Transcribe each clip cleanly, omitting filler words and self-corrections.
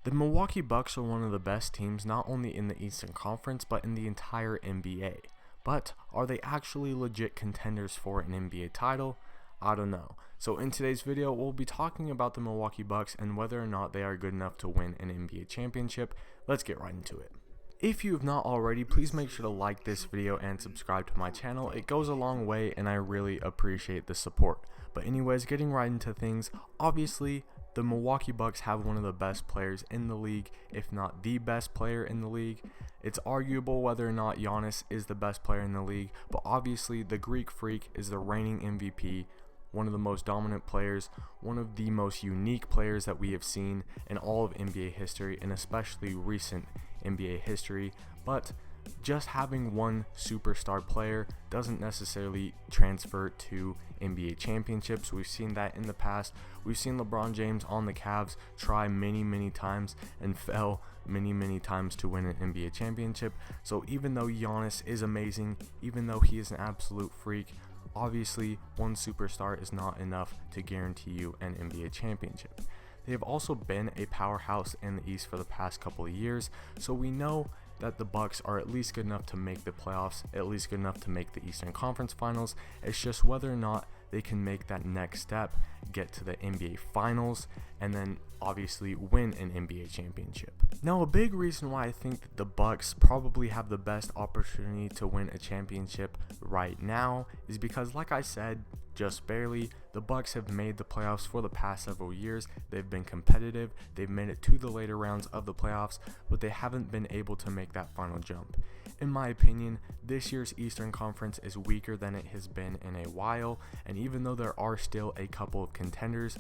The Milwaukee Bucks are one of the best teams not only in the Eastern Conference but in the entire NBA. But are they actually legit contenders for an NBA title? I don't know. So in today's video, we'll be talking about the Milwaukee Bucks and whether or not they are good enough to win an NBA championship. Let's get right into it. If you have not already, please make sure to like this video and subscribe to my channel. It goes a long way and I really appreciate the support. But anyways, getting right into things, obviously the Milwaukee Bucks have one of the best players in the league, if not the best player in the league. It's arguable whether or not Giannis is the best player in the league, but obviously the Greek Freak is the reigning MVP, one of the most dominant players, one of the most unique players that we have seen in all of NBA history, and especially recent NBA history. But just having one superstar player doesn't necessarily transfer to NBA championships. We've seen that in the past. We've seen LeBron James on the Cavs try many times and fail many times to win an NBA championship. So even though Giannis is amazing, even though he is an absolute freak, obviously one superstar is not enough to guarantee you an NBA championship. They have also been a powerhouse in the East for the past couple of years, so we know that the Bucks are at least good enough to make the playoffs, at least good enough to make the Eastern Conference Finals. It's just whether or not they can make that next step, get to the NBA Finals, and then obviously win an NBA championship. Now, a big reason why I think that the Bucks probably have the best opportunity to win a championship right now is because, like I said, just barely, the Bucks have made the playoffs for the past several years. They've been competitive, they've made it to the later rounds of the playoffs, but they haven't been able to make that final jump. In my opinion, this year's Eastern Conference is weaker than it has been in a while, and even though there are still a couple of contenders,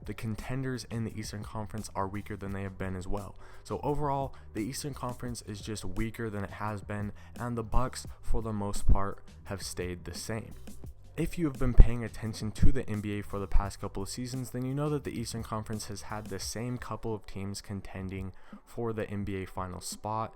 the contenders in the Eastern Conference are weaker than they have been as well. So overall, the Eastern Conference is just weaker than it has been, and the Bucks, for the most part, have stayed the same. If you have been paying attention to the NBA for the past couple of seasons, then you know that the Eastern Conference has had the same couple of teams contending for the NBA Finals spot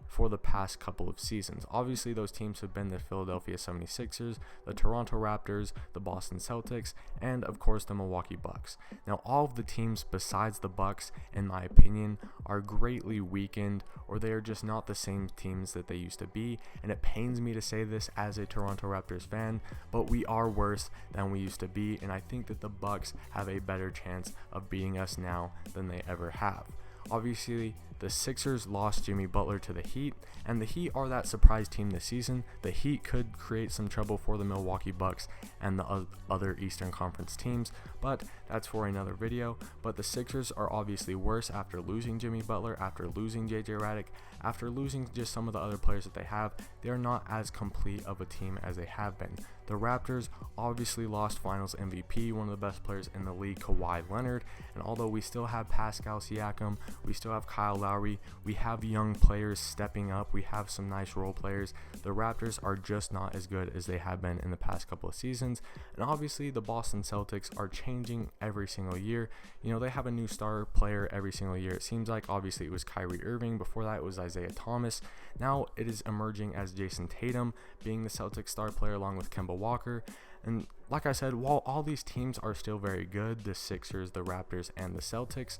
for the past couple of seasons. Obviously, those teams have been the Philadelphia 76ers, the Toronto Raptors, the Boston Celtics, and of course the Milwaukee Bucks. Now, all of the teams besides the Bucks, in my opinion, are greatly weakened, or they are just not the same teams that they used to be, and it pains me to say this as a Toronto Raptors fan, but we are worse than we used to be, and I think that the Bucks have a better chance of beating us now than they ever have. Obviously, the Sixers lost Jimmy Butler to the Heat, and the Heat are that surprise team this season. The Heat could create some trouble for the Milwaukee Bucks and the other Eastern Conference teams, but that's for another video. But the Sixers are obviously worse after losing Jimmy Butler, after losing JJ Redick, after losing just some of the other players that they have. They're not as complete of a team as they have been. The Raptors obviously lost Finals MVP, one of the best players in the league, Kawhi Leonard, and although we still have Pascal Siakam, we still have Kyle Lowry, we have young players stepping up, we have some nice role players, the Raptors are just not as good as they have been in the past couple of seasons. And obviously the Boston Celtics are changing every single year. You know, they have a new star player every single year. It seems like obviously it was Kyrie Irving, before that it was Isaiah Thomas. Now it is emerging as Jason Tatum being the Celtics star player along with Kemba Walker. And like I said, while all these teams are still very good, the Sixers, the Raptors, and the Celtics,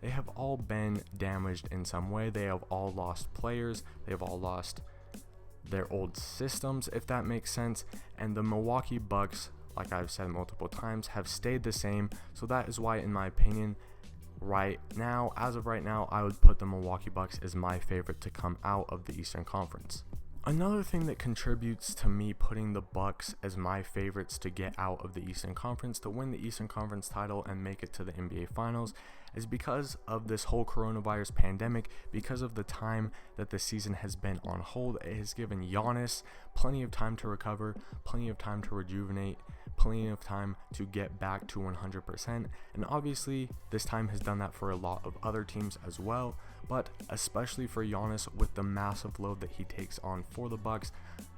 they have all been damaged in some way. They have all lost players. They have all lost their old systems, if that makes sense. And the Milwaukee Bucks, like I've said multiple times, have stayed the same. So that is why, in my opinion, right now, as of right now, I would put the Milwaukee Bucks as my favorite to come out of the Eastern Conference. Another thing that contributes to me putting the Bucks as my favorites to get out of the Eastern Conference, to win the Eastern Conference title and make it to the NBA Finals, is because of this whole coronavirus pandemic, because of the time that the season has been on hold. It has given Giannis plenty of time to recover, plenty of time to rejuvenate, plenty of time to get back to 100%, and obviously this time has done that for a lot of other teams as well, but especially for Giannis with the massive load that he takes on for the Bucks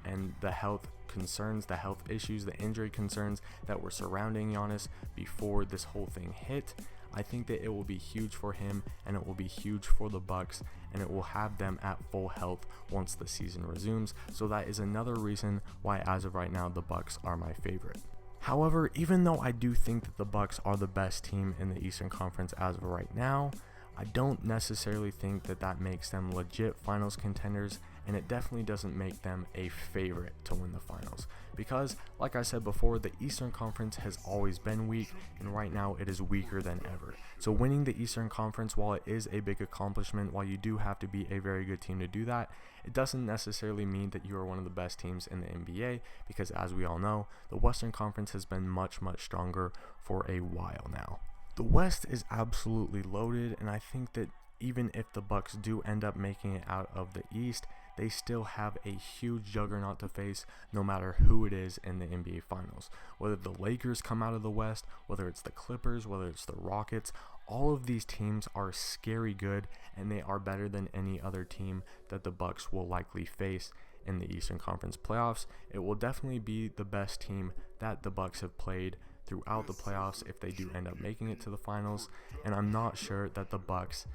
and the health concerns, the health issues, the injury concerns that were surrounding Giannis before this whole thing hit. I think that it will be huge for him, and it will be huge for the Bucks, and it will have them at full health once the season resumes. So that is another reason why, as of right now, the Bucks are my favorite. However, even though I do think that the Bucks are the best team in the Eastern Conference as of right now, I don't necessarily think that makes them legit finals contenders, and it definitely doesn't make them a favorite to win the finals, because like I said before, the Eastern Conference has always been weak, and right now it is weaker than ever. So winning the Eastern Conference, while it is a big accomplishment, while you do have to be a very good team to do that, it doesn't necessarily mean that you are one of the best teams in the NBA, because as we all know, the Western Conference has been much stronger for a while now. The West is absolutely loaded, and I think that even if the Bucks do end up making it out of the East, they still have a huge juggernaut to face no matter who it is in the NBA Finals. Whether the Lakers come out of the West, whether it's the Clippers, whether it's the Rockets, all of these teams are scary good, and they are better than any other team that the Bucks will likely face in the Eastern Conference playoffs. It will definitely be the best team that the Bucks have played throughout the playoffs if they do end up making it to the finals, and I'm not sure that the Bucks,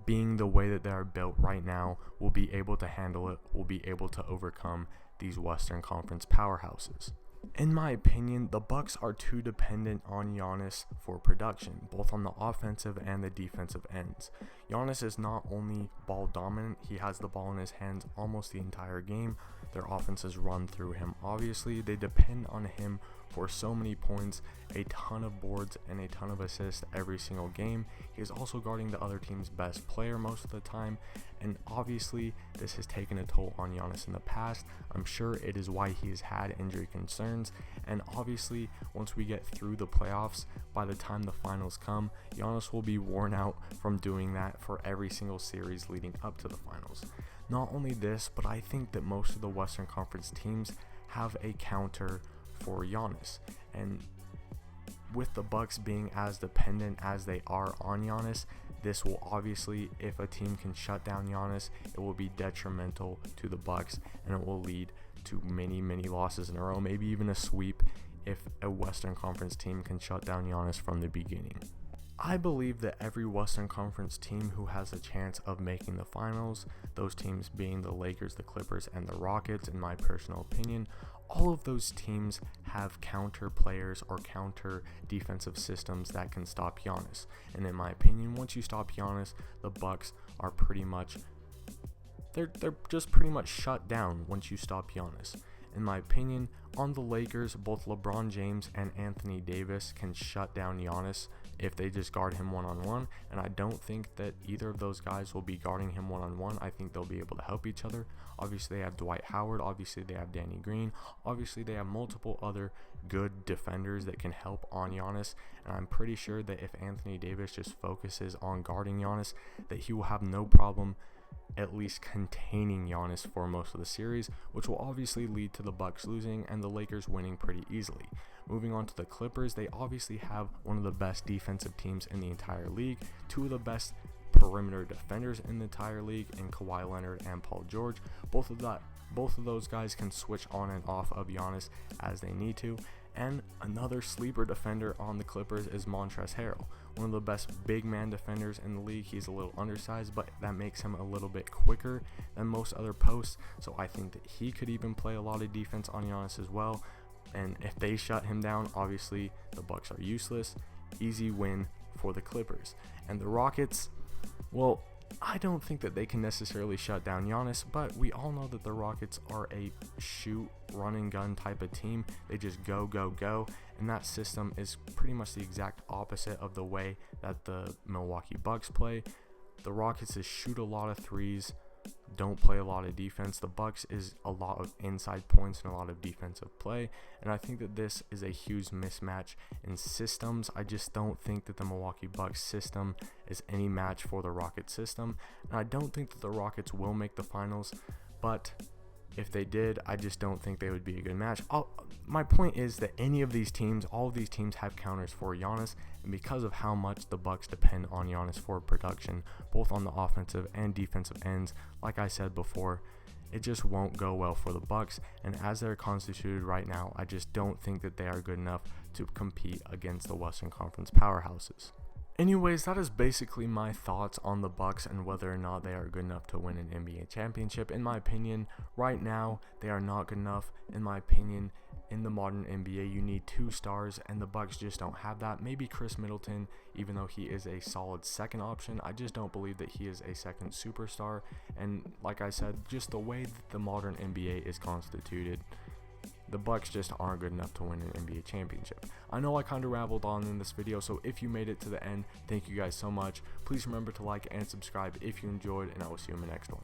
being the way that they are built right now, will be able to handle it, will be able to overcome these Western Conference powerhouses. In my opinion, the Bucks are too dependent on Giannis for production, both on the offensive and the defensive ends. Giannis is not only ball dominant, he has the ball in his hands almost the entire game. Their offenses run through him. Obviously, they depend on him for so many points, a ton of boards, and a ton of assists every single game. He is also guarding the other team's best player most of the time, and obviously this has taken a toll on Giannis in the past. I'm sure it is why he has had injury concerns, and obviously once we get through the playoffs, by the time the finals come, Giannis will be worn out from doing that for every single series leading up to the finals. Not only this, but I think that most of the Western Conference teams have a counter for Giannis, and with the Bucks being as dependent as they are on Giannis, this will obviously, if a team can shut down Giannis, it will be detrimental to the Bucks, and it will lead to many losses in a row, maybe even a sweep if a Western Conference team can shut down Giannis from the beginning. I believe that every Western Conference team who has a chance of making the finals, those teams being the Lakers, the Clippers, and the Rockets, in my personal opinion, all of those teams have counter players or counter defensive systems that can stop Giannis. And in my opinion, once you stop Giannis, the Bucks are pretty much shut down once you stop Giannis. In my opinion, on the Lakers, both LeBron James and Anthony Davis can shut down Giannis if they just guard him one-on-one, and I don't think that either of those guys will be guarding him one-on-one. I think they'll be able to help each other. Obviously, they have Dwight Howard. Obviously, they have Danny Green. Obviously, they have multiple other good defenders that can help on Giannis, and I'm pretty sure that if Anthony Davis just focuses on guarding Giannis, that he will have no problem at least containing Giannis for most of the series, which will obviously lead to the Bucks losing and the Lakers winning pretty easily. Moving on to the Clippers, they obviously have one of the best defensive teams in the entire league, two of the best perimeter defenders in the entire league in Kawhi Leonard and Paul George. Both of those guys can switch on and off of Giannis as they need to. And another sleeper defender on the Clippers is Montrezl Harrell, one of the best big man defenders in the league. He's a little undersized, but that makes him a little bit quicker than most other posts, so I think that he could even play a lot of defense on Giannis as well. And if they shut him down, obviously the Bucks are useless. Easy win for the Clippers. And the Rockets, well, I don't think that they can necessarily shut down Giannis, but we all know that the Rockets are a shoot, run and gun type of team. They just go, and that system is pretty much the exact opposite of the way that the Milwaukee Bucks play. The Rockets is shoot a lot of threes, don't play a lot of defense. The Bucks is a lot of inside points and a lot of defensive play, and I think that this is a huge mismatch in systems. I just don't think that the Milwaukee Bucks system is any match for the Rockets system, and I don't think that the Rockets will make the finals, but if they did, I just don't think they would be a good match. My point is that all of these teams have counters for Giannis, and because of how much the Bucks depend on Giannis for production, both on the offensive and defensive ends, like I said before, it just won't go well for the Bucks. And as they're constituted right now, I just don't think that they are good enough to compete against the Western Conference powerhouses. Anyways, that is basically my thoughts on the Bucks and whether or not they are good enough to win an NBA championship. In my opinion, right now, they are not good enough. In my opinion, in the modern NBA, you need 2 stars, and the Bucks just don't have that. Maybe Chris Middleton, even though he is a solid second option, I just don't believe that he is a second superstar. And like I said, just the way that the modern NBA is constituted, the Bucks just aren't good enough to win an NBA championship. I know I kind of rambled on in this video, so if you made it to the end, thank you guys so much. Please remember to like and subscribe if you enjoyed, and I will see you in the next one.